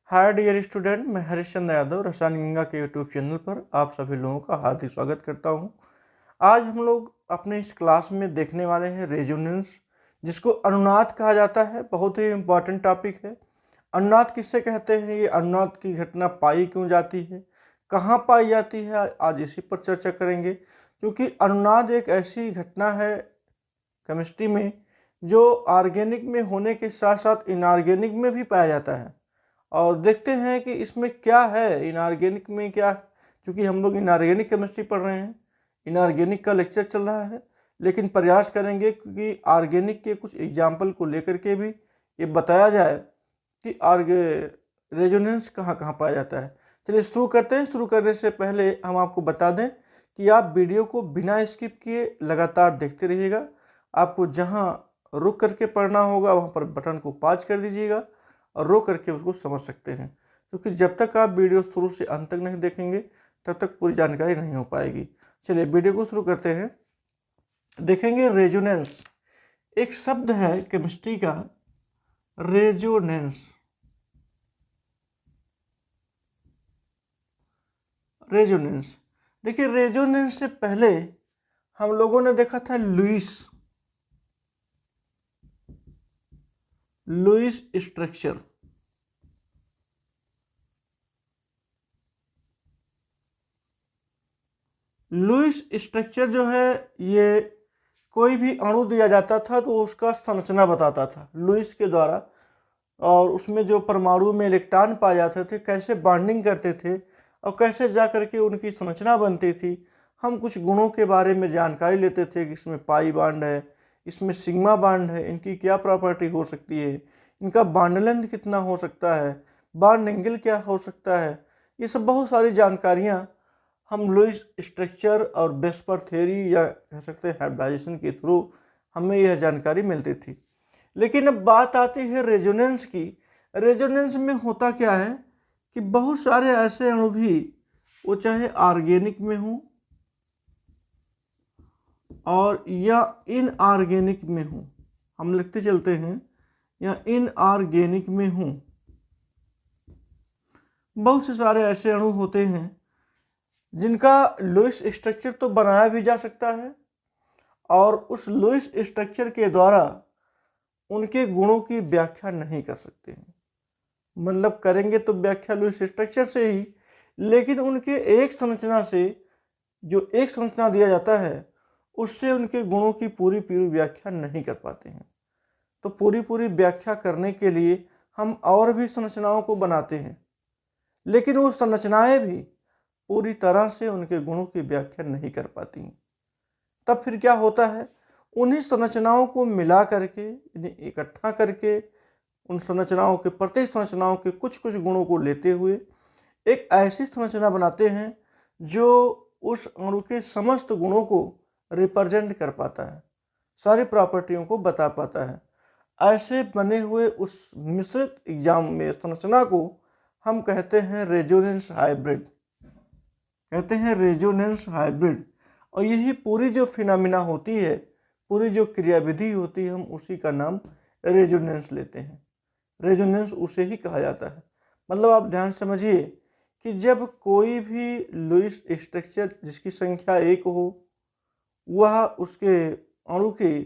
Hi dear student, मैं हरीशचंद्र यादव रसायन गंगा के यूट्यूब चैनल पर आप सभी लोगों का हार्दिक स्वागत करता हूं। आज हम लोग अपने इस क्लास में देखने वाले हैं रेजोनेंस, जिसको अनुनाद कहा जाता है। बहुत ही इम्पोर्टेंट टॉपिक है। अनुनाद किससे कहते हैं, ये अनुनाद की घटना पाई क्यों जाती है, कहाँ पाई जाती है, आज इसी पर चर्चा करेंगे। क्योंकि अनुनाद एक ऐसी घटना है केमिस्ट्री में जो ऑर्गेनिक में होने के साथ साथ इनऑर्गेनिक में भी पाया जाता है। और देखते हैं कि इसमें क्या है, इनऑर्गेनिक में क्या है। क्योंकि हम लोग इनऑर्गेनिक केमिस्ट्री पढ़ रहे हैं, इनऑर्गेनिक का लेक्चर चल रहा है, लेकिन प्रयास करेंगे क्योंकि ऑर्गेनिक के कुछ एग्जाम्पल को लेकर के भी ये बताया जाए कि रेजोनेंस कहाँ कहाँ पाया जाता है। चलिए शुरू करते हैं। शुरू करने से पहले हम आपको बता दें कि आप वीडियो को बिना स्किप किए लगातार देखते रहिएगा। आपको जहाँ रुक करके पढ़ना होगा वहाँ पर बटन को पॉज कर दीजिएगा और रो करके उसको समझ सकते हैं। क्योंकि जब तक आप वीडियो शुरू से अंत तक नहीं देखेंगे तब तक पूरी जानकारी नहीं हो पाएगी। चलिए वीडियो को शुरू करते हैं। देखेंगे रेजोनेंस एक शब्द है केमिस्ट्री का, रेजोनेंस। रेजोनेंस देखिए, रेजोनेंस से पहले हम लोगों ने देखा था लुईस स्ट्रक्चर। लुईस स्ट्रक्चर जो है, ये कोई भी अणु दिया जाता था तो उसका संरचना बताता था लुईस के द्वारा, और उसमें जो परमाणु में इलेक्ट्रॉन पाए जाते थे, कैसे बॉन्डिंग करते थे और कैसे जा करके उनकी संरचना बनती थी। हम कुछ गुणों के बारे में जानकारी लेते थे कि इसमें पाई बॉन्ड है, इसमें सिग्मा बॉन्ड है, इनकी क्या प्रॉपर्टी हो सकती है, इनका बॉन्ड लेंथ कितना हो सकता है, बॉन्ड एंगल क्या हो सकता है। ये सब बहुत सारी जानकारियाँ हम लुईस स्ट्रक्चर और वेस्पर थ्योरी या कह सकते हैं हाइब्रिडाइजेशन के थ्रू हमें यह जानकारी मिलती थी। लेकिन अब बात आती है रेजोनेंस की। रेजोनेंस में होता क्या है कि बहुत सारे ऐसे अणु भी, वो चाहे ऑर्गेनिक में हो और या इनऑर्गेनिक में हो, हम लिखते चलते हैं, या इनऑर्गेनिक में हो, बहुत से सारे ऐसे अणु होते हैं जिनका लुईस स्ट्रक्चर तो बनाया भी जा सकता है और उस लुईस स्ट्रक्चर के द्वारा उनके गुणों की व्याख्या नहीं कर सकते हैं। मतलब करेंगे तो व्याख्या लुईस स्ट्रक्चर से ही, लेकिन उनके एक संरचना से, जो एक संरचना दिया जाता है उससे उनके गुणों की पूरी पूरी व्याख्या नहीं कर पाते हैं। तो पूरी पूरी व्याख्या करने के लिए हम और भी संरचनाओं को बनाते हैं, लेकिन वो संरचनाएं भी पूरी तरह से उनके गुणों की व्याख्या नहीं कर पाती। तब फिर क्या होता है, उन्हीं संरचनाओं को मिला करके, इन्हें इकट्ठा करके, उन संरचनाओं के, प्रत्येक संरचनाओं के कुछ कुछ गुणों को लेते हुए एक ऐसी संरचना बनाते हैं जो उस अणु के समस्त गुणों को रिप्रेजेंट कर पाता है, सारी प्रॉपर्टियों को बता पाता है। ऐसे बने हुए उस मिश्रित एग्जाम में संरचना को हम कहते हैं रेजोनेंस हाइब्रिड, कहते हैं रेजोनेंस हाइब्रिड। और यही पूरी जो फिनोमिना होती है, पूरी जो क्रियाविधि होती है, हम उसी का नाम रेजोनेंस लेते हैं। रेजोनेंस उसे ही कहा जाता है। मतलब आप ध्यान समझिए कि जब कोई भी लुईस स्ट्रक्चर जिसकी संख्या 1 हो, वह उसके अणु की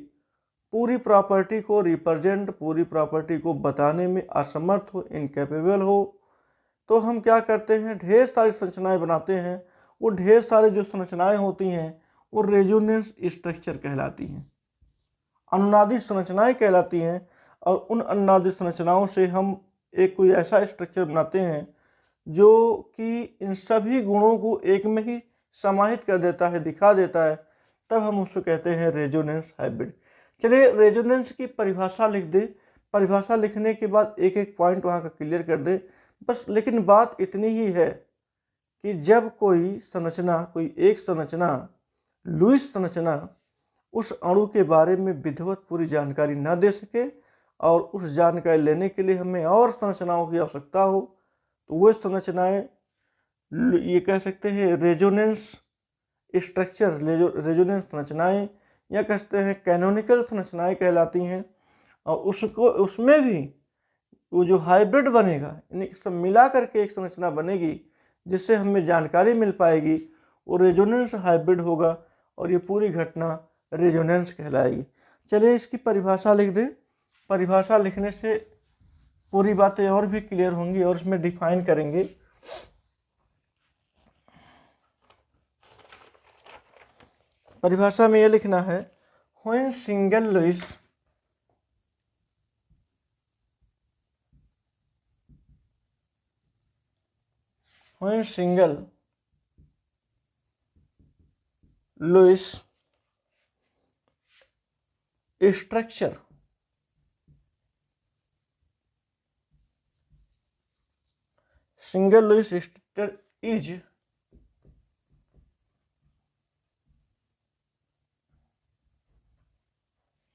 पूरी प्रॉपर्टी को रिप्रेजेंट, पूरी प्रॉपर्टी को बताने में असमर्थ हो, इनकैपेबल हो, तो हम क्या करते हैं, ढेर सारी संरचनाएं बनाते हैं। वो ढेर सारी जो संरचनाएं होती हैं वो रेजोनेंस स्ट्रक्चर कहलाती हैं, अनुनादी संरचनाएं कहलाती हैं। और उन अनुनादी संरचनाओं से हम एक कोई ऐसा स्ट्रक्चर बनाते हैं जो कि इन सभी गुणों को एक में ही समाहित कर देता है, दिखा देता है। तब हम उसको कहते हैं रेजोनेंस हाइब्रिड। चलिए रेजोनेंस की परिभाषा लिख दे। परिभाषा लिखने के बाद एक एक पॉइंट वहाँ का क्लियर कर दे बस। लेकिन बात इतनी ही है कि जब कोई संरचना, कोई एक संरचना, लुईस संरचना, उस अणु के बारे में विधिवत पूरी जानकारी ना दे सके और उस जानकारी लेने के लिए हमें और संरचनाओं की आवश्यकता हो, तो वो संरचनाएं, ये कह सकते हैं रेजोनेंस स्ट्रक्चर, रेजोनेंस संरचनाएं, या कहते हैं कैनोनिकल संरचनाएं कहलाती हैं। और उसमें भी वो जो हाइब्रिड बनेगा, यानी सब मिला करके एक संरचना बनेगी जिससे हमें जानकारी मिल पाएगी, वो रेजोनेंस हाइब्रिड होगा और ये पूरी घटना रेजोनेंस कहलाएगी। चलिए इसकी परिभाषा लिख दें। परिभाषा लिखने से पूरी बातें और भी क्लियर होंगी और इसमें डिफाइन करेंगे। परिभाषा में यह लिखना है, when single Lewis structure single Lewis structure is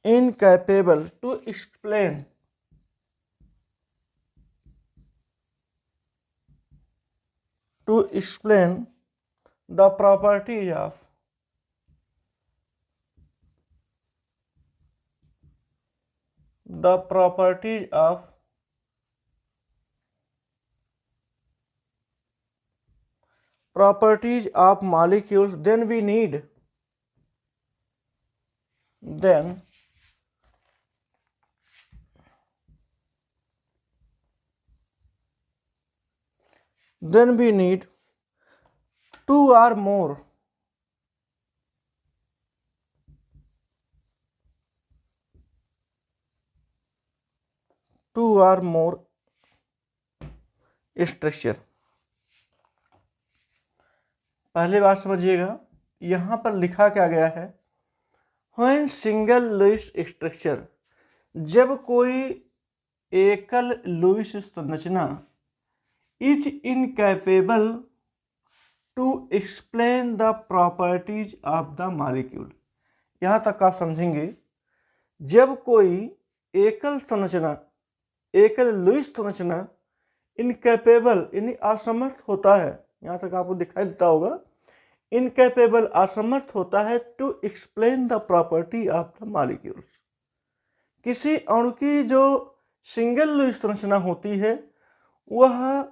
incapable to explain the properties of molecules, then we need two or more structure। पहले बात समझिएगा, यहां पर लिखा क्या गया है, व्हेन सिंगल लुईस स्ट्रक्चर, जब कोई एकल लुईस संरचना is incapable to explain the properties of the molecule. यहां तक आप समझेंगे, जब कोई एकल लुईस संरचना इनकैपेबल यानी असमर्थ होता है, यहां तक आपको दिखाई देता होगा, इनकैपेबल असमर्थ होता है to explain the property of the molecules. किसी अणु की जो सिंगल लुईस संरचना होती है वह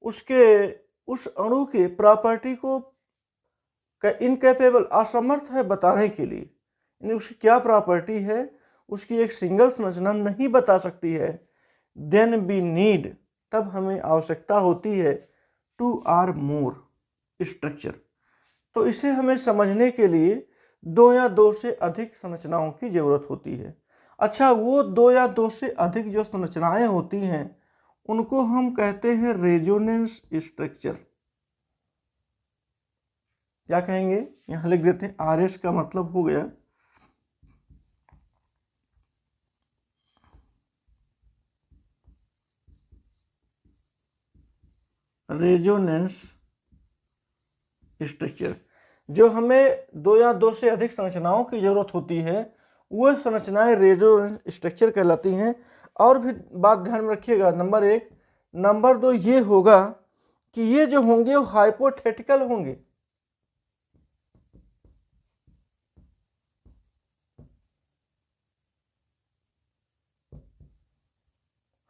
उस अणु के प्रॉपर्टी को इनकैपेबल असमर्थ है बताने के लिए, यानी उसकी क्या प्रॉपर्टी है उसकी एक सिंगल संरचना नहीं बता सकती है। देन बी नीड, तब हमें आवश्यकता होती है टू आर मोर स्ट्रक्चर। तो इसे हमें समझने के लिए दो या दो से अधिक संरचनाओं की जरूरत होती है। अच्छा, वो दो या दो से अधिक जो संरचनाएं होती हैं उनको हम कहते हैं रेजोनेंस स्ट्रक्चर। क्या कहेंगे, यहां लिख देते हैं, RS का मतलब हो गया रेजोनेंस स्ट्रक्चर। जो हमें दो या दो से अधिक संरचनाओं की जरूरत होती है वह संरचनाएं रेजोनेंस स्ट्रक्चर कहलाती हैं। और भी बात ध्यान में रखिएगा, नंबर 1, नंबर 2 ये होगा कि ये जो होंगे वो हाइपोथेटिकल होंगे।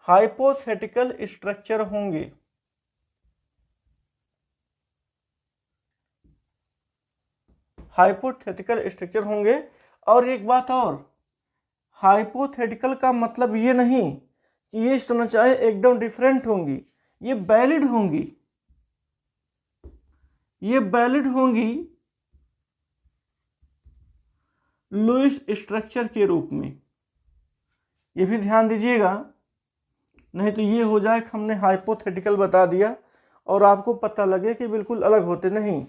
हाइपोथेटिकल स्ट्रक्चर होंगे। हाइपोथेटिकल स्ट्रक्चर होंगे। और एक बात और, हाइपोथेटिकल का मतलब ये नहीं कि ये संरचनाएं एकदम डिफरेंट होंगी, ये वैलिड होंगी, लुईस स्ट्रक्चर के रूप में। ये भी ध्यान दीजिएगा, नहीं तो ये हो जाए कि हमने हाइपोथेटिकल बता दिया और आपको पता लगे कि बिल्कुल अलग होते। नहीं,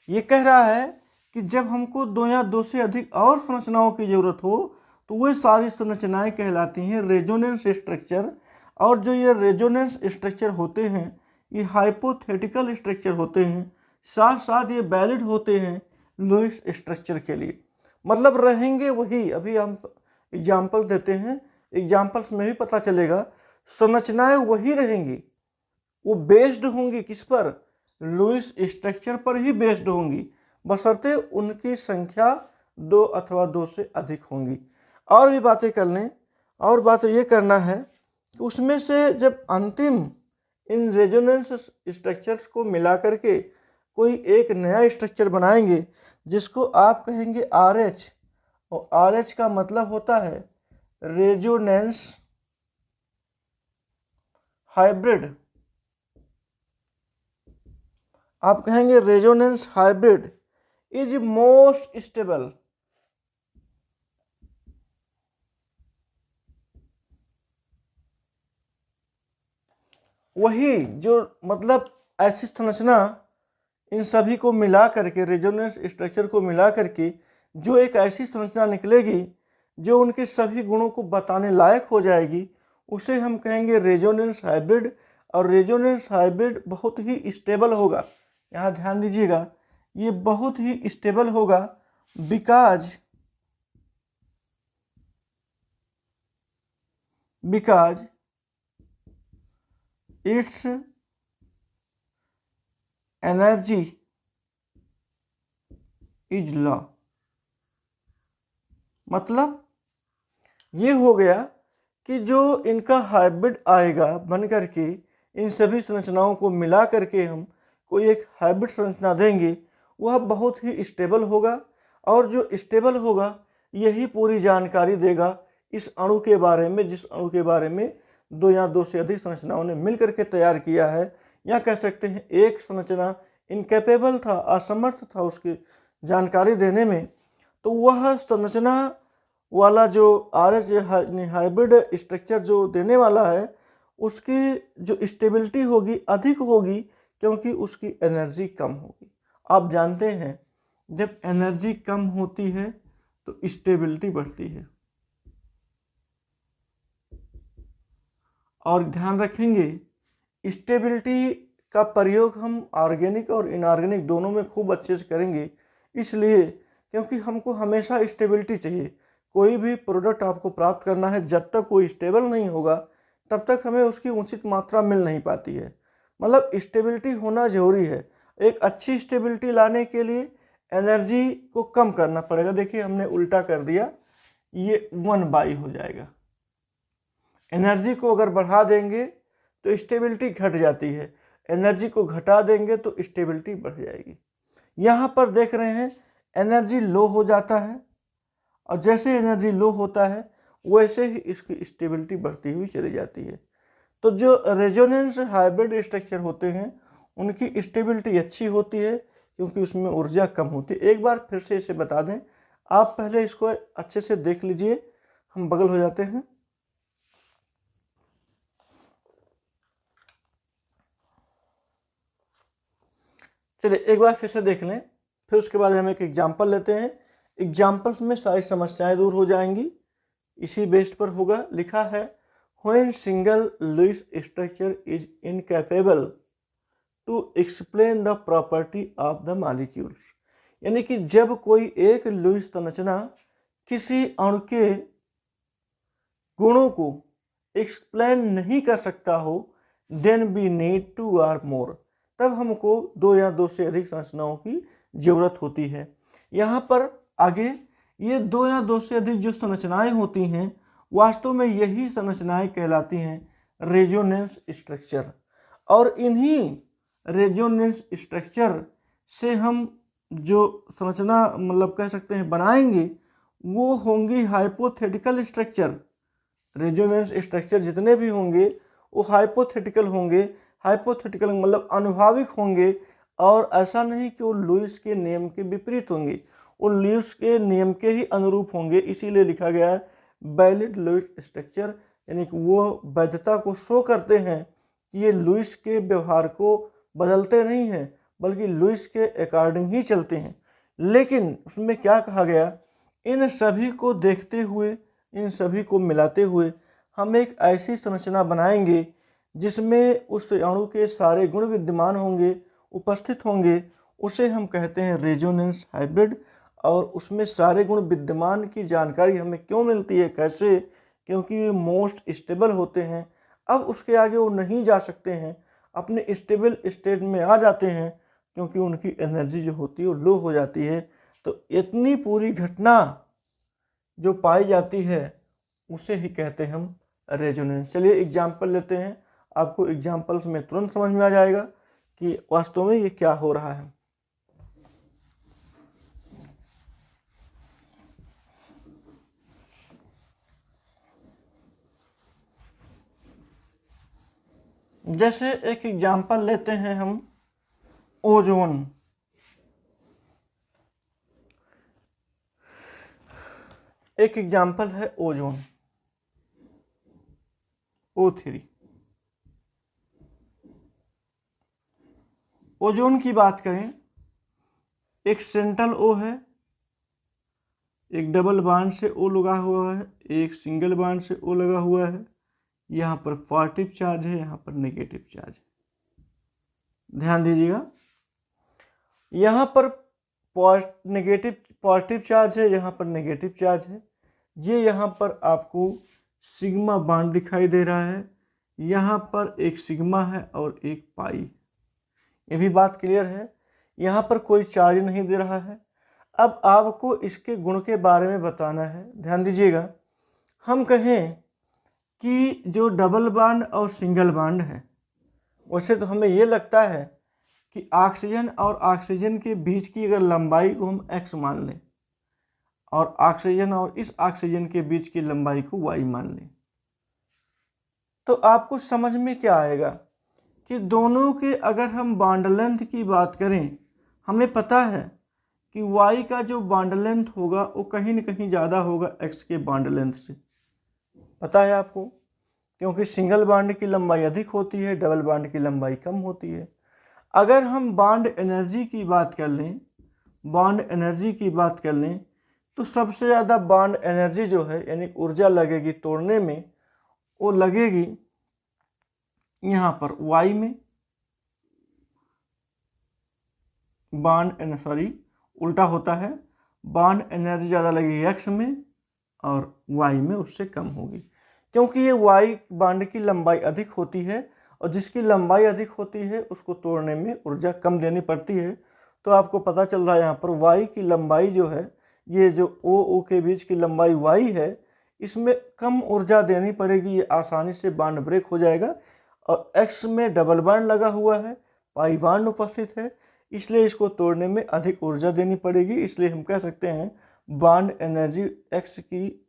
ये कह रहा है कि जब हमको दो या दो से अधिक और संरचनाओं की जरूरत हो तो वे सारी संरचनाएं कहलाती हैं रेजोनेंस स्ट्रक्चर। और जो ये रेजोनेंस स्ट्रक्चर होते हैं ये हाइपोथेटिकल स्ट्रक्चर होते हैं, साथ साथ ये वैलिड होते हैं लुईस स्ट्रक्चर के लिए। मतलब रहेंगे वही, अभी हम एग्जाम्पल देते हैं, एग्जाम्पल्स में भी पता चलेगा, संरचनाएं वही रहेंगी, वो बेस्ड होंगी किस पर, लुईस स्ट्रक्चर पर ही बेस्ड होंगी, बशर्ते उनकी संख्या 2 अथवा 2 से अधिक होंगी। और भी बातें कर लें, और बात ये करना है उसमें से जब अंतिम इन रेजोनेंस स्ट्रक्चर्स को मिला करके कोई एक नया स्ट्रक्चर बनाएंगे जिसको आप कहेंगे RH, और RH का मतलब होता है रेजोनेंस हाइब्रिड। आप कहेंगे resonance hybrid is most stable. वही जो मतलब ऐसी संरचना इन सभी को मिला करके, रेजोनेंस स्ट्रक्चर को मिला करके जो एक ऐसी संरचना निकलेगी जो उनके सभी गुणों को बताने लायक हो जाएगी, उसे हम कहेंगे रेजोनेंस हाइब्रिड। और रेजोनेंस हाइब्रिड बहुत ही स्टेबल होगा। यहाँ ध्यान दीजिएगा, ये बहुत ही स्टेबल होगा because it's energy is law. मतलब ये हो गया कि जो इनका हाइब्रिड आएगा बन करके, इन सभी संरचनाओं को मिला करके हम कोई एक हाइब्रिड संरचना देंगे, वह बहुत ही स्टेबल होगा। और जो स्टेबल होगा यही पूरी जानकारी देगा इस अणु के बारे में, जिस अणु के बारे में दो या दो से अधिक संरचनाओं ने मिल करके तैयार किया है। या कह सकते हैं एक संरचना इनकेपेबल था, असमर्थ था उसकी जानकारी देने में, तो वह संरचना वाला जो RH हाइब्रिड स्ट्रक्चर जो देने वाला है, उसकी जो स्टेबिलिटी होगी अधिक होगी, क्योंकि उसकी एनर्जी कम होगी। आप जानते हैं जब एनर्जी कम होती है तो स्टेबिलिटी बढ़ती है। और ध्यान रखेंगे स्टेबिलिटी का प्रयोग हम ऑर्गेनिक और इनऑर्गेनिक दोनों में खूब अच्छे से करेंगे, इसलिए क्योंकि हमको हमेशा स्टेबिलिटी चाहिए। कोई भी प्रोडक्ट आपको प्राप्त करना है, जब तक कोई स्टेबल नहीं होगा तब तक हमें उसकी उचित मात्रा मिल नहीं पाती है। मतलब स्टेबिलिटी होना जरूरी है। एक अच्छी स्टेबिलिटी लाने के लिए एनर्जी को कम करना पड़ेगा। देखिए हमने उल्टा कर दिया, ये 1/, हो जाएगा। एनर्जी को अगर बढ़ा देंगे तो स्टेबिलिटी घट जाती है, एनर्जी को घटा देंगे तो स्टेबिलिटी बढ़ जाएगी। यहाँ पर देख रहे हैं एनर्जी लो हो जाता है, और जैसे एनर्जी लो होता है वैसे ही इसकी स्टेबिलिटी बढ़ती हुई चली जाती है। तो जो रेजोनेंस हाइब्रिड स्ट्रक्चर होते हैं उनकी स्टेबिलिटी अच्छी होती है, क्योंकि उसमें ऊर्जा कम होती है। एक बार फिर से इसे बता दें, आप पहले इसको अच्छे से देख लीजिए, हम बगल हो जाते हैं। चलिए एक बार फिर से देख लें, फिर उसके बाद हम एक एग्जाम्पल लेते हैं। एग्जाम्पल्स में सारी समस्याएं दूर हो जाएंगी, इसी बेस्ड पर होगा। लिखा है when single Lewis structure is incapable to explain the property of the molecules. यानी कि जब कोई एक लुईस संरचना किसी अणु के गुणों को एक्सप्लेन नहीं कर सकता हो, then we need 2 or more, तब हमको 2 या 2 से अधिक संरचनाओं की जरूरत होती है। यहाँ पर आगे ये 2 या 2 से अधिक जो संरचनाएं होती हैं, वास्तव में यही संरचनाएं कहलाती हैं रेजोनेंस स्ट्रक्चर। और इन्हीं रेजोनेंस स्ट्रक्चर से हम जो संरचना मतलब कह सकते हैं बनाएंगे, वो होंगी हाइपोथेटिकल स्ट्रक्चर। रेजोनेंस स्ट्रक्चर जितने भी होंगे वो हाइपोथेटिकल होंगे। हाइपोथेटिकल मतलब अनुभाविक होंगे, और ऐसा नहीं कि वो लुईस के नियम के विपरीत होंगे, वो लुईस के नियम के ही अनुरूप होंगे। इसीलिए लिखा गया है वैलिड लुईस स्ट्रक्चर, यानी कि वो वैधता को शो करते हैं कि ये लुईस के व्यवहार को बदलते नहीं हैं, बल्कि लुईस के अकॉर्डिंग ही चलते हैं। लेकिन उसमें क्या कहा गया, इन सभी को देखते हुए, इन सभी को मिलाते हुए हम एक ऐसी संरचना बनाएंगे जिसमें उस अणु के सारे गुण विद्यमान होंगे, उपस्थित होंगे, उसे हम कहते हैं रेजोनेंस हाइब्रिड। और उसमें सारे गुण विद्यमान की जानकारी हमें क्यों मिलती है, कैसे? क्योंकि ये मोस्ट स्टेबल होते हैं। अब उसके आगे वो नहीं जा सकते हैं, अपने स्टेबल स्टेट में आ जाते हैं, क्योंकि उनकी एनर्जी जो होती है वो लो हो जाती है। तो इतनी पूरी घटना जो पाई जाती है उसे ही कहते हैं हम रेजोनेंस। चलिए एग्जाम्पल लेते हैं, आपको एग्जाम्पल्स में तुरंत समझ में आ जाएगा कि वास्तव में ये क्या हो रहा है। जैसे एक एग्जाम्पल लेते हैं हम ओजोन। एक एग्जाम्पल है ओजोन, O3। ओजोन की बात करें, एक सेंट्रल O है, एक डबल बॉन्ड से O लगा हुआ है, एक सिंगल बॉन्ड से O लगा हुआ है। यहाँ पर पॉजिटिव चार्ज है, यहाँ पर नेगेटिव चार्ज है। ध्यान दीजिएगा, यहाँ पर पॉजिटिव चार्ज है, यहाँ पर नेगेटिव चार्ज है। ये यहाँ पर आपको सिग्मा बॉन्ड दिखाई दे रहा है, यहाँ पर एक सिग्मा है और एक पाई। ये भी बात क्लियर है, यहाँ पर कोई चार्ज नहीं दे रहा है। अब आपको इसके गुण के बारे में बताना है। ध्यान दीजिएगा, हम कहें कि जो डबल बॉन्ड और सिंगल बॉन्ड है, वैसे तो हमें ये लगता है कि ऑक्सीजन और ऑक्सीजन के बीच की अगर लंबाई को हम x मान लें और ऑक्सीजन और इस ऑक्सीजन के बीच की लंबाई को y मान लें, तो आपको समझ में क्या आएगा कि दोनों के अगर हम बॉन्ड लेंथ की बात करें, हमें पता है कि y का जो बॉन्ड लेंथ होगा वो कहीं न कहीं ज़्यादा होगा x के बॉन्ड लेंथ से। पता है आपको, क्योंकि सिंगल बॉन्ड की लंबाई अधिक होती है, डबल बॉन्ड की लंबाई कम होती है। अगर हम बॉन्ड एनर्जी की बात कर लें, तो सबसे ज़्यादा बॉन्ड एनर्जी जो है यानी ऊर्जा लगेगी तोड़ने में, वो लगेगी यहाँ पर Y में। उल्टा होता है, बॉन्ड एनर्जी ज़्यादा लगेगी X में और Y में उससे कम होगी, क्योंकि ये Y बॉन्ड की लंबाई अधिक होती है और जिसकी लंबाई अधिक होती है उसको तोड़ने में ऊर्जा कम देनी पड़ती है। तो आपको पता चल रहा है यहाँ पर Y की लंबाई जो है, ये जो O के बीच की लंबाई Y है, इसमें कम ऊर्जा देनी पड़ेगी, ये आसानी से बॉन्ड ब्रेक हो जाएगा। और X में डबल बॉन्ड लगा हुआ है, पाई बॉन्ड उपस्थित है, इसलिए इसको तोड़ने में अधिक ऊर्जा देनी पड़ेगी। इसलिए हम कह सकते हैं बॉन्ड एनर्जी X की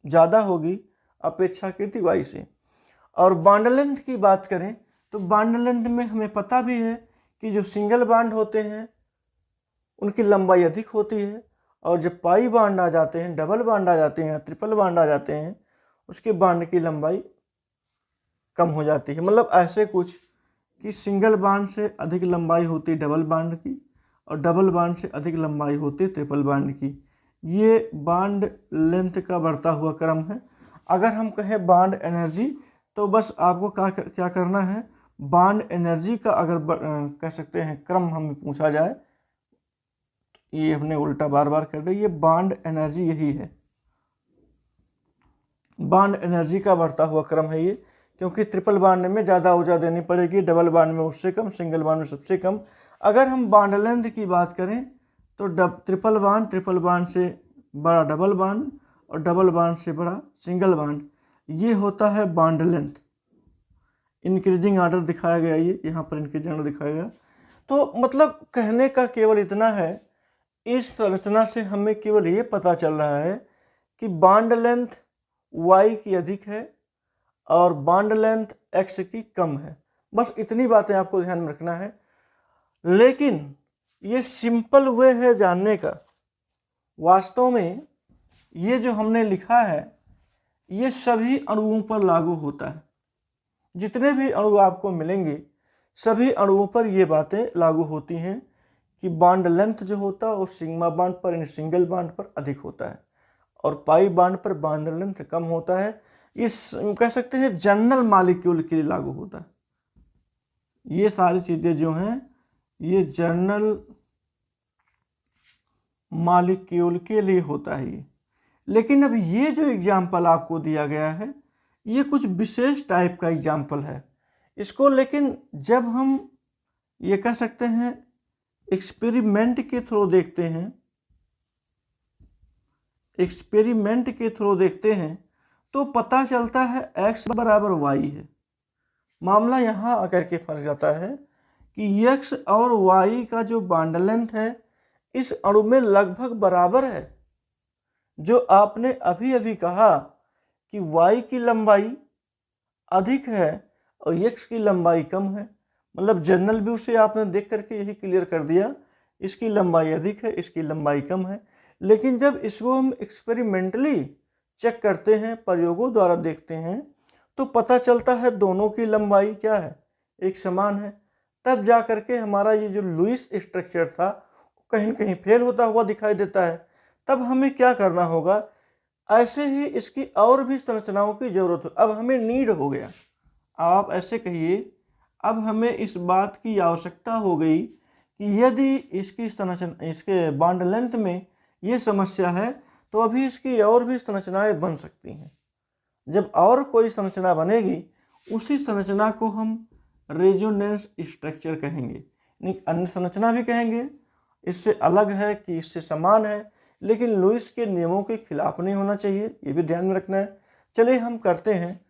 ज़्यादा होगी अपेक्षाकृत Y से। और बॉन्ड लेंथ की बात करें तो बॉन्ड लेंथ में हमें पता भी है कि जो सिंगल बॉन्ड होते हैं उनकी लंबाई अधिक होती है, और जब पाई बॉन्ड आ जाते हैं, डबल बॉन्ड आ जाते हैं, ट्रिपल बॉन्ड आ जाते हैं, उसके बॉन्ड की लंबाई कम हो जाती है। मतलब ऐसे कुछ कि सिंगल बॉन्ड से अधिक लंबाई होती है डबल बॉन्ड की, और डबल बॉन्ड से अधिक लंबाई होती है ट्रिपल बॉन्ड की। ये बॉन्ड लेंथ का बढ़ता हुआ क्रम है। अगर हम कहें बॉन्ड एनर्जी, तो बस आपको क्या करना है, बॉन्ड एनर्जी का अगर कह सकते हैं क्रम हमें पूछा जाए, ये हमने उल्टा बार बार कर दिया। ये बॉन्ड एनर्जी यही है, बॉन्ड एनर्जी का बढ़ता हुआ क्रम है ये, क्योंकि ट्रिपल बॉन्ड में ज़्यादा ऊर्जा देनी पड़ेगी, डबल बॉन्ड में उससे कम, सिंगल बॉन्ड में सबसे कम। अगर हम बॉन्ड लेंथ की बात करें तो ट्रिपल बॉन्ड से बड़ा डबल बॉन्ड और डबल बॉन्ड से बड़ा सिंगल बॉन्ड, ये होता है बॉन्ड लेंथ। इंक्रीजिंग ऑर्डर दिखाया गया, ये यहाँ पर इंक्रीजिंग ऑर्डर दिखाया गया। तो मतलब कहने का केवल इतना है, इस संरचना से हमें केवल ये पता चल रहा है कि बॉन्ड लेंथ Y की अधिक है और बॉन्ड लेंथ X की कम है। बस इतनी बातें आपको ध्यान में रखना है। लेकिन ये सिंपल वे है जानने का। वास्तव में ये जो हमने लिखा है ये सभी अणुओं पर लागू होता है। जितने भी अणु आपको मिलेंगे सभी अणुओं पर ये बातें लागू होती हैं कि बॉन्ड लेंथ जो होता है वो सिग्मा बॉन्ड पर यानी सिंगल बॉन्ड पर अधिक होता है और पाई बॉन्ड पर बॉन्ड लेंथ कम होता है। इस कह सकते हैं जनरल मॉलिक्यूल के लिए लागू होता है। ये सारी चीज़ें जो हैं ये जनरल मॉलिक्यूल के लिए होता है ये। लेकिन अब ये जो एग्जाम्पल आपको दिया गया है ये कुछ विशेष टाइप का एग्जाम्पल है इसको, लेकिन जब हम ये कह सकते हैं एक्सपेरिमेंट के थ्रू देखते हैं, तो पता चलता है x बराबर y है। मामला यहाँ आकर के फंस जाता है कि x और y का जो बॉन्ड लेंथ है इस अणु में लगभग बराबर है। जो आपने अभी अभी कहा कि y की लंबाई अधिक है और x की लंबाई कम है, मतलब जनरल व्यू से आपने देख करके यही क्लियर कर दिया, इसकी लंबाई अधिक है, इसकी लंबाई कम है। लेकिन जब इसको हम एक्सपेरिमेंटली चेक करते हैं, प्रयोगों द्वारा देखते हैं, तो पता चलता है दोनों की लंबाई क्या है, एक समान है। तब जा करके हमारा ये जो लुईस स्ट्रक्चर था कहीं न कहीं फेल होता हुआ दिखाई देता है। तब हमें क्या करना होगा, ऐसे ही इसकी और भी संरचनाओं की जरूरत हो। अब हमें नीड हो गया, आप ऐसे कहिए, अब हमें इस बात की आवश्यकता हो गई कि यदि इसकी संरचना, इसके बॉन्ड लेंथ में ये समस्या है तो अभी इसकी और भी संरचनाएं बन सकती हैं। जब और कोई संरचना बनेगी उसी संरचना को हम रेजोनेंस स्ट्रक्चर कहेंगे, यानी अन्य संरचना भी कहेंगे, इससे अलग है कि इससे समान है, लेकिन लुईस के नियमों के खिलाफ नहीं होना चाहिए, ये भी ध्यान में रखना है। चलिए हम करते हैं।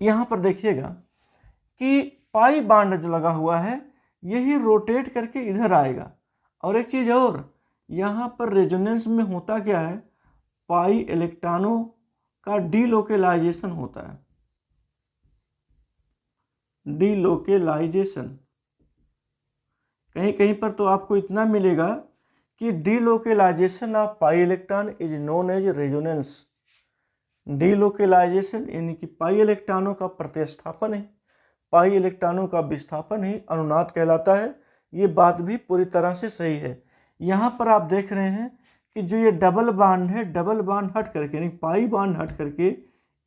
यहाँ पर देखिएगा कि पाई बॉन्ड जो लगा हुआ है यही रोटेट करके इधर आएगा। और एक चीज़ और, यहाँ पर रेजोनेंस में होता क्या है, पाई इलेक्ट्रॉनों का डीलोकेलाइजेशन होता है। डीलोकेलाइजेशन कहीं कहीं पर तो आपको इतना मिलेगा कि delocalisation of pi electron is known as resonance. Delocalisation यानी कि पाई इलेक्ट्रॉनों का प्रतिस्थापन है, पाई इलेक्ट्रॉनों का विस्थापन ही अनुनाद कहलाता है। ये बात भी पूरी तरह से सही है। यहाँ पर आप देख रहे हैं कि जो ये डबल बॉन्ड है, डबल बॉन्ड हट करके, यानी पाई बॉन्ड हट करके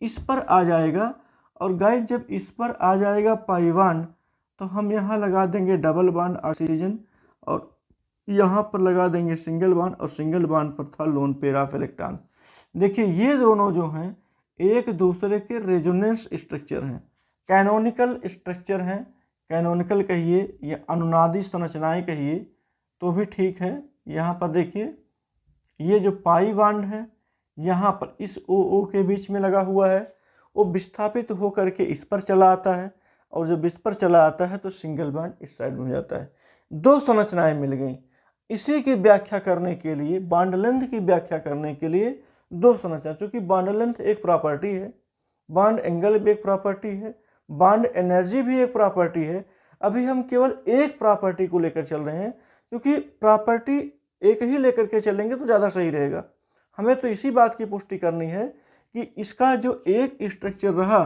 इस पर आ जाएगा। और गाइस जब इस पर आ जाएगा पाई बॉन्ड तो हम यहाँ लगा देंगे डबल बॉन्ड ऑक्सीजन और यहाँ पर लगा देंगे सिंगल बॉन्ड, और सिंगल बॉन्ड पर था लोन पेयर ऑफ इलेक्ट्रॉन। देखिए ये दोनों जो हैं एक दूसरे के रेजोनेंस स्ट्रक्चर हैं, कैनोनिकल स्ट्रक्चर हैं। कैनोनिकल कहिए या अनुनादी संरचनाएं कहिए तो भी ठीक है। यहाँ पर देखिए ये जो पाई बॉन्ड है यहाँ पर इस ओ के बीच में लगा हुआ है, वो विस्थापित होकर के इस पर चला आता है, और जब इस पर चला आता है तो सिंगल बॉन्ड इस साइड में हो जाता है। दो संरचनाएं मिल गई। इसी की व्याख्या करने के लिए, बॉन्ड लेंथ की व्याख्या करने के लिए दो संरचना, चूँकि बॉन्ड लेंथ एक प्रॉपर्टी है, बॉन्ड एंगल भी एक प्रॉपर्टी है, बॉन्ड एनर्जी भी एक प्रॉपर्टी है। अभी हम केवल एक प्रॉपर्टी को लेकर चल रहे हैं, क्योंकि प्रॉपर्टी एक ही लेकर के चलेंगे तो ज़्यादा सही रहेगा। हमें तो इसी बात की पुष्टि करनी है कि इसका जो एक स्ट्रक्चर रहा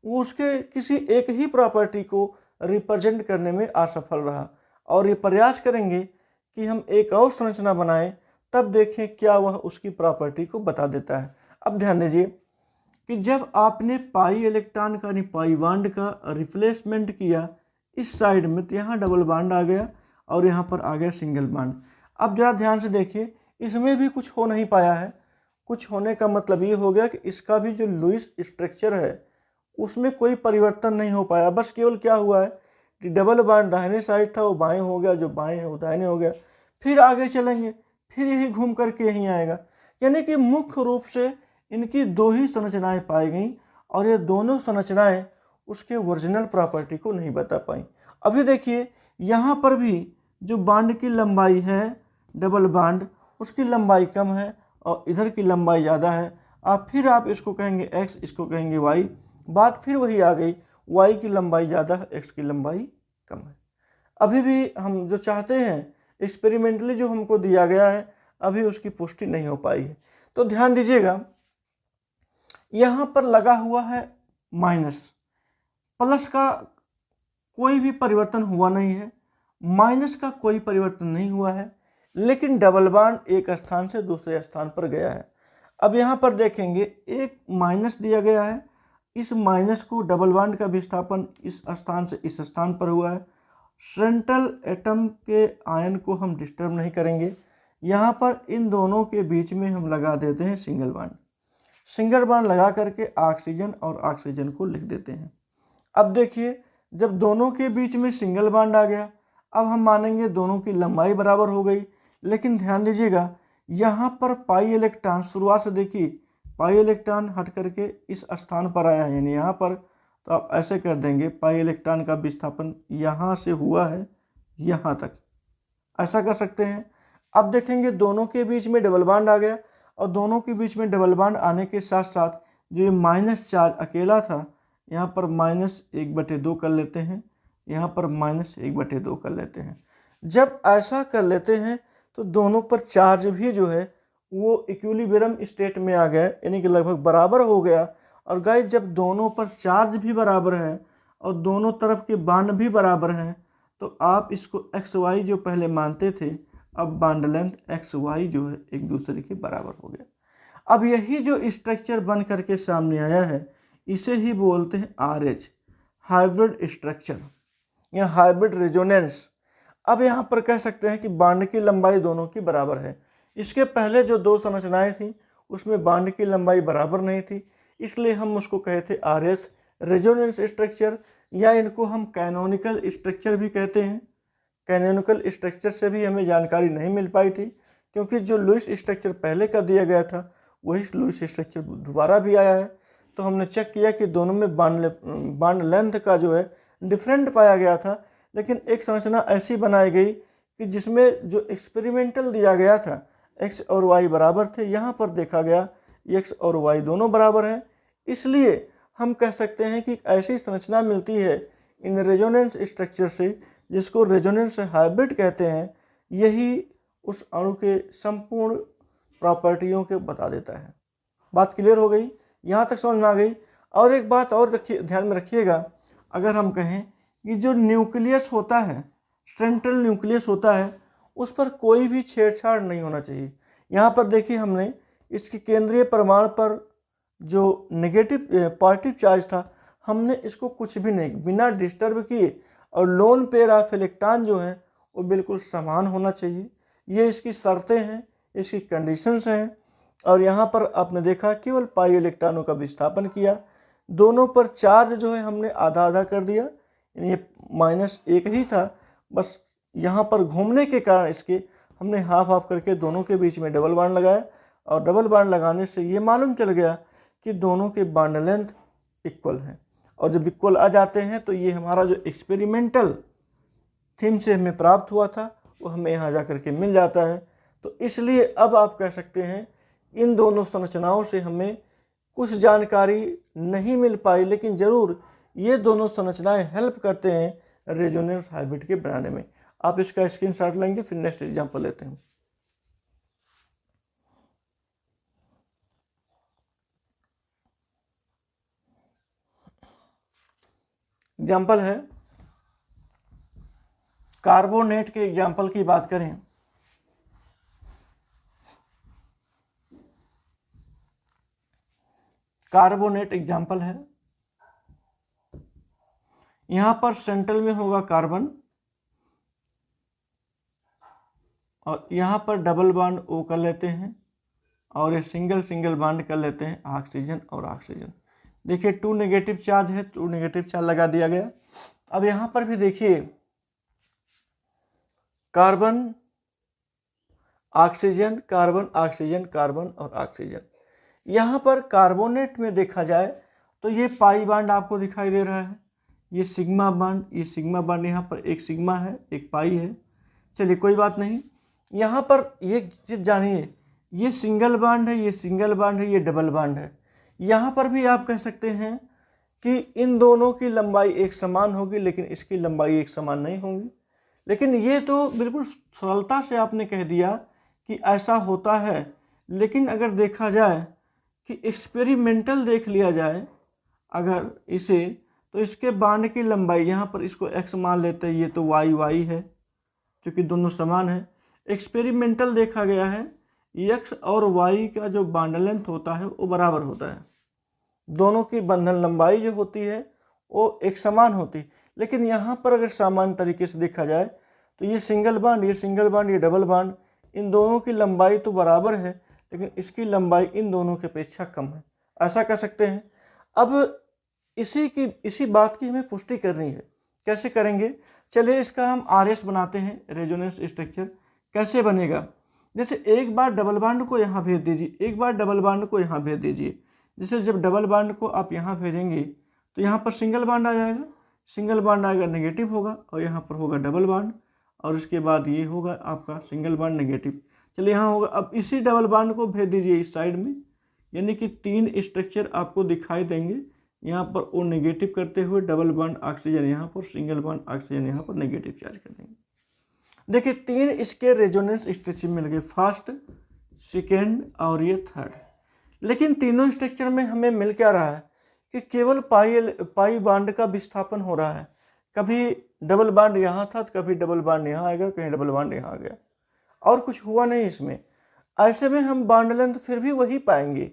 वो उसके किसी एक ही प्रॉपर्टी को रिप्रेजेंट करने में असफल रहा, और ये प्रयास करेंगे कि हम एक और संरचना बनाएं, तब देखें क्या वह उसकी प्रॉपर्टी को बता देता है। अब ध्यान दीजिए कि जब आपने पाई इलेक्ट्रॉन का, नहीं पाई बॉन्ड का रिप्लेसमेंट किया इस साइड में, तो यहाँ डबल बॉन्ड आ गया और यहाँ पर आ गया सिंगल बॉन्ड। अब जरा ध्यान से देखिए, इसमें भी कुछ हो नहीं पाया है। कुछ होने का मतलब ये हो गया कि इसका भी जो लुईस स्ट्रक्चर है उसमें कोई परिवर्तन नहीं हो पाया। बस केवल क्या हुआ है कि डबल बॉन्ड दाहिने साइड था वो बाएं हो गया, जो बाएं है वो दाहिने हो गया। फिर आगे चलेंगे, फिर यही घूम करके यहीं आएगा। यानी कि मुख्य रूप से इनकी दो ही संरचनाएं पाई गई, और ये दोनों संरचनाएं उसके ओरिजिनल प्रॉपर्टी को नहीं बता पाई। अभी देखिए यहाँ पर भी जो बॉन्ड की लंबाई है, डबल बॉन्ड, उसकी लंबाई कम है और इधर की लंबाई ज़्यादा है। आप इसको कहेंगे x, इसको कहेंगे y, बात फिर वही आ गई, y की लंबाई ज़्यादा है, x की लंबाई कम है। अभी भी हम जो चाहते हैं एक्सपेरिमेंटली जो हमको दिया गया है, अभी उसकी पुष्टि नहीं हो पाई है। तो ध्यान दीजिएगा यहाँ पर लगा हुआ है माइनस, प्लस का कोई भी परिवर्तन हुआ नहीं है, माइनस का कोई परिवर्तन नहीं हुआ है, लेकिन डबल बॉन्ड एक स्थान से दूसरे स्थान पर गया है। अब यहाँ पर देखेंगे एक माइनस दिया गया है, इस माइनस को डबल बॉन्ड का विस्थापन इस स्थान से इस स्थान पर हुआ है। सेंट्रल एटम के आयन को हम डिस्टर्ब नहीं करेंगे। यहाँ पर इन दोनों के बीच में हम लगा देते हैं सिंगल बॉन्ड। सिंगल बॉन्ड लगा करके ऑक्सीजन और ऑक्सीजन को लिख देते हैं। अब देखिए जब दोनों के बीच में सिंगल बॉन्ड आ गया, अब हम मानेंगे दोनों की लंबाई बराबर हो गई। लेकिन ध्यान दीजिएगा यहाँ पर पाई इलेक्ट्रॉन शुरुआत से देखिए, पाई इलेक्ट्रॉन हट करके इस स्थान पर आया है, यानी यहाँ पर, तो आप ऐसे कर देंगे पाई इलेक्ट्रॉन का विस्थापन यहाँ से हुआ है यहाँ तक, ऐसा कर सकते हैं। अब देखेंगे दोनों के बीच में डबल बॉन्ड आ गया, और दोनों के बीच में डबल बॉन्ड आने के साथ साथ जो ये माइनस चार्ज अकेला था, यहाँ पर -1/2 कर लेते हैं, यहाँ पर -1/2 कर लेते हैं। जब ऐसा कर लेते हैं तो दोनों पर चार्ज भी जो है वो इक्विलिब्रियम स्टेट में आ गया, यानी कि लगभग बराबर हो गया। और गाइस जब दोनों पर चार्ज भी बराबर है और दोनों तरफ के बॉन्ड भी बराबर हैं, तो आप इसको XY जो पहले मानते थे, अब बॉन्ड लेंथ XY जो है एक दूसरे के बराबर हो गया। अब यही जो स्ट्रक्चर बन करके सामने आया है, इसे ही बोलते हैं RH, हाइब्रिड स्ट्रक्चर या हाइब्रिड रेजोनेंस। अब यहाँ पर कह सकते हैं कि बॉन्ड की लंबाई दोनों की बराबर है। इसके पहले जो दो संरचनाएं थी उसमें बॉन्ड की लंबाई बराबर नहीं थी, इसलिए हम उसको कहे थे RH, रेजोनेंस स्ट्रक्चर, या इनको हम कैनोनिकल स्ट्रक्चर भी कहते हैं। कैनोनिकल स्ट्रक्चर से भी हमें जानकारी नहीं मिल पाई थी, क्योंकि जो लुईस स्ट्रक्चर पहले का दिया गया था वही लुईस स्ट्रक्चर दोबारा भी आया है। तो हमने चेक किया कि दोनों में बॉन्ड लेंथ का जो है डिफरेंट पाया गया था, लेकिन एक संरचना ऐसी बनाई गई कि जिसमें जो एक्सपेरिमेंटल दिया गया था x और y बराबर थे, यहाँ पर देखा गया x और y दोनों बराबर हैं। इसलिए हम कह सकते हैं कि ऐसी संरचना मिलती है इन रेजोनेंस स्ट्रक्चर से, जिसको रेजोनेंस हाइब्रिड कहते हैं। यही उस अणु के संपूर्ण प्रॉपर्टियों के बता देता है। बात क्लियर हो गई, यहाँ तक समझ में आ गई। और एक बात और रखिए, ध्यान में रखिएगा, अगर हम कहें कि जो न्यूक्लियस होता है, सेंट्रल न्यूक्लियस होता है, उस पर कोई भी छेड़छाड़ नहीं होना चाहिए। यहाँ पर देखिए हमने इसके केंद्रीय परमाणु पर जो नेगेटिव पॉजिटिव चार्ज था, हमने इसको कुछ भी नहीं, बिना डिस्टर्ब किए, और लोन पेयर ऑफ इलेक्ट्रॉन जो है वो बिल्कुल समान होना चाहिए। ये इसकी शर्तें हैं, इसकी कंडीशंस हैं। और यहाँ पर आपने देखा केवल पाई इलेक्ट्रॉनों का विस्थापन किया, दोनों पर चार्ज जो है हमने आधा आधा कर दिया, ये -1 ही था, बस यहाँ पर घूमने के कारण इसके हमने हाफ हाफ करके दोनों के बीच में डबल बॉन्ड लगाया, और डबल बॉन्ड लगाने से ये मालूम चल गया कि दोनों के बॉन्ड लेंथ इक्वल हैं। और जब इक्वल आ जाते हैं तो ये हमारा जो एक्सपेरिमेंटल थीम से हमें प्राप्त हुआ था वो हमें यहाँ जा कर के मिल जाता है। तो इसलिए अब आप कह सकते हैं इन दोनों संरचनाओं से हमें कुछ जानकारी नहीं मिल पाई, लेकिन ज़रूर ये दोनों संरचनाएं हेल्प करते हैं रेजोनेंस हाइब्रिड के बनाने में। आप इसका स्क्रीनशॉट लेंगे, फिर नेक्स्ट एग्जांपल लेते हैं। एग्जाम्पल है कार्बोनेट के एग्जाम्पल की बात करें, कार्बोनेट एग्जाम्पल है। यहां पर सेंट्रल में होगा कार्बन, और यहाँ पर डबल बॉन्ड O कर लेते हैं, और ये सिंगल बॉन्ड कर लेते हैं ऑक्सीजन और ऑक्सीजन। देखिए 2 नेगेटिव चार्ज है, 2 नेगेटिव चार्ज लगा दिया गया। अब यहाँ पर भी देखिए carbon oxygen, carbon oxygen, carbon और ऑक्सीजन। यहाँ पर कार्बोनेट में देखा जाए तो ये पाई बॉन्ड आपको दिखाई दे रहा है, ये सिग्मा बॉन्ड, ये सिग्मा बॉन्ड, यहाँ पर एक सिग्मा है एक पाई है। चलिए कोई बात नहीं, यहाँ पर ये चीज़ जानिए, ये सिंगल बॉन्ड है, ये सिंगल बॉन्ड है, ये डबल बॉन्ड है। यहाँ पर भी आप कह सकते हैं कि इन दोनों की लंबाई एक समान होगी, लेकिन इसकी लंबाई एक समान नहीं होगी। लेकिन ये तो बिल्कुल सरलता से आपने कह दिया कि ऐसा होता है, लेकिन अगर देखा जाए कि एक्सपेरिमेंटल देख लिया जाए अगर इसे, तो इसके बॉन्ड की लंबाई, यहाँ पर इसको x मान लेते हैं, ये तो y है क्योंकि दोनों समान है। एक्सपेरिमेंटल देखा गया है x और y का जो बॉन्ड लेंथ होता है वो बराबर होता है, दोनों की बंधन लंबाई जो होती है वो एक समान होती है। लेकिन यहाँ पर अगर सामान्य तरीके से देखा जाए तो ये सिंगल बॉन्ड, ये सिंगल बॉन्ड, ये डबल बॉन्ड, इन दोनों की लंबाई तो बराबर है, लेकिन इसकी लंबाई इन दोनों की अपेक्षा कम है, ऐसा कह सकते हैं। अब इसी बात की हमें पुष्टि करनी है, कैसे करेंगे? चलिए इसका हम RS बनाते हैं, रेजोनेंस स्ट्रक्चर। कैसे बनेगा? जैसे एक बार डबल बॉन्ड को यहाँ भेज दीजिए, एक बार डबल बॉन्ड को यहाँ भेज दीजिए। जैसे जब डबल बॉन्ड को आप यहाँ भेजेंगे तो यहाँ पर सिंगल बॉन्ड आ जाएगा, सिंगल बॉन्ड आएगा नेगेटिव होगा, और यहाँ पर होगा डबल बॉन्ड, और उसके बाद ये होगा आपका सिंगल बॉन्ड नेगेटिव। चलिए यहाँ होगा, अब इसी डबल बॉन्ड को भेज दीजिए इस साइड में, यानी कि 3 स्ट्रक्चर आपको दिखाई देंगे। यहाँ पर O नेगेटिव करते हुए डबल बॉन्ड ऑक्सीजन यहाँ पर, सिंगल बॉन्ड ऑक्सीजन यहाँ पर नेगेटिव चार्ज कर देंगे। देखिए 3 इसके रेजोनेंस स्ट्रक्चर मिल गए, फर्स्ट, सेकेंड और ये थर्ड। लेकिन तीनों स्ट्रक्चर में हमें मिल क्या रहा है कि केवल पाई बॉन्ड का विस्थापन हो रहा है। कभी डबल बॉन्ड यहाँ था तो कभी डबल बॉन्ड यहाँ आएगा, कहीं डबल बॉन्ड यहाँ आ गया, और कुछ हुआ नहीं इसमें। ऐसे में हम बॉन्ड लेंथ फिर भी वही पाएंगे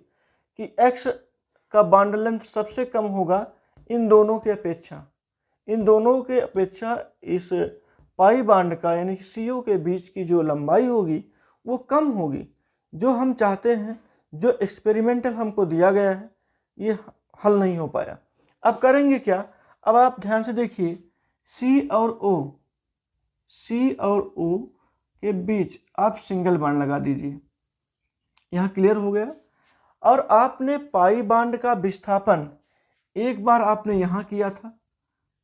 कि x का बॉन्ड लेंथ सबसे कम होगा इन दोनों के अपेक्षा। इन दोनों के अपेक्षा इस पाई बॉन्ड का यानी कि CO के बीच की जो लंबाई होगी वो कम होगी। जो हम चाहते हैं, जो एक्सपेरिमेंटल हमको दिया गया है, ये हल नहीं हो पाया। अब करेंगे क्या? अब आप ध्यान से देखिए, C और O के बीच आप सिंगल बॉन्ड लगा दीजिए। यहाँ क्लियर हो गया। और आपने पाई बॉन्ड का विस्थापन एक बार आपने यहाँ किया था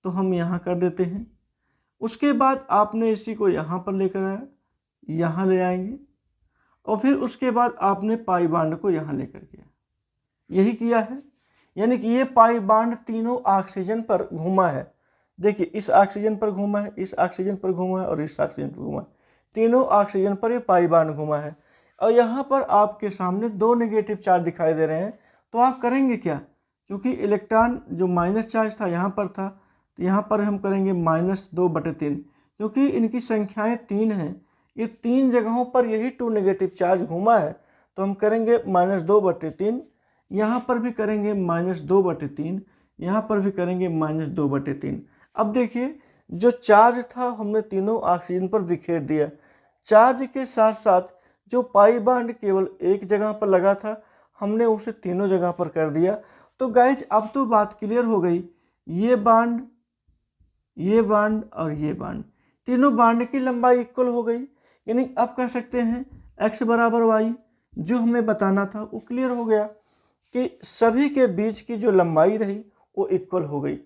तो हम यहाँ कर देते हैं। उसके बाद आपने इसी को यहाँ पर लेकर आया, यहाँ ले आएंगे, और फिर उसके बाद आपने पाई बॉन्ड को यहाँ लेकर गया, यही किया है। यानी कि ये पाई बॉन्ड तीनों ऑक्सीजन पर घूमा है। देखिए इस ऑक्सीजन पर घूमा है, इस ऑक्सीजन पर घूमा है और इस ऑक्सीजन पर घूमा है, तीनों ऑक्सीजन पर ये पाई बॉन्ड घूमा है। और यहाँ पर आपके सामने 2 नेगेटिव चार्ज दिखाई दे रहे हैं, तो आप करेंगे क्या? क्योंकि इलेक्ट्रॉन जो माइनस चार्ज था यहाँ पर था, तो यहाँ पर हम करेंगे -2/3, क्योंकि इनकी संख्याएं 3 हैं, ये 3 जगहों पर यही 2 नेगेटिव चार्ज घूमा है, तो हम करेंगे -2/3, यहाँ पर भी करेंगे -2/3, यहाँ पर भी करेंगे -2/3। अब देखिए जो चार्ज था हमने तीनों ऑक्सीजन पर बिखेर दिया। चार्ज के साथ साथ जो पाई बॉन्ड केवल एक जगह पर लगा था, हमने उसे तीनों जगह पर कर दिया। तो गाइज अब तो बात क्लियर हो गई, ये बॉन्ड और ये बॉन्ड, तीनों बॉन्ड की लंबाई इक्वल हो गई। यानी अब कह सकते हैं x बराबर y, जो हमें बताना था वो क्लियर हो गया कि सभी के बीच की जो लंबाई रही वो इक्वल हो गई।